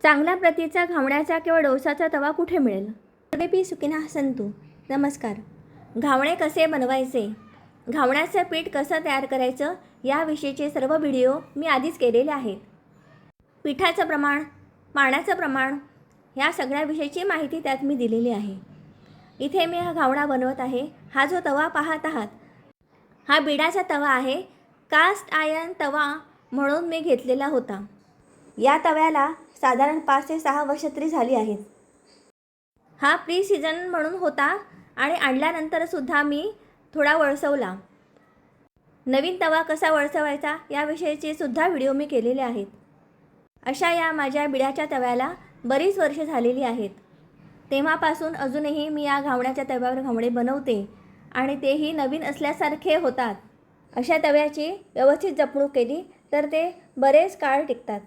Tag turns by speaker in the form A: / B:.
A: चांगल्या प्रतीचा घावण्याचा किंवा डोसाचा तवा कुठे मिळेल? सर्वेपी सुखिनः सन्तु. नमस्कार. घावणे कसे बनवायचे, घावण्याचं पीठ कसं तयार करायचं याविषयीचे सर्व व्हिडिओ मी आधीच केलेले आहेत. पिठाचं प्रमाण, पाण्याचं प्रमाण ह्या सगळ्याविषयीची माहिती त्यात मी दिलेली आहे. इथे मी हा घावणा बनवत आहे. हा जो तवा पाहत आहात हा बिडाचा तवा आहे. कास्ट आयर्न तवा म्हणून मी घेतलेला होता. या तव्याला साधारण 5 ते 6 वर्ष तरी झाली आहेत. हा प्री सीझन म्हणून होता आणि आणल्यानंतरसुद्धा मी थोडा वळसवला. नवीन तवा कसा वळसवायचा याविषयीचे सुद्धा व्हिडिओ मी केलेले आहेत. अशा या माझ्या बिडाच्या तव्याला बरीच वर्ष झालेली आहेत. तेव्हापासून अजूनही मी या घावण्याच्या तव्यावर घावणे बनवते आणि तेही नवीन असल्यासारखे होतात. अशा तव्याची व्यवस्थित जपणूक केली तर ते बरेच काळ टिकतात.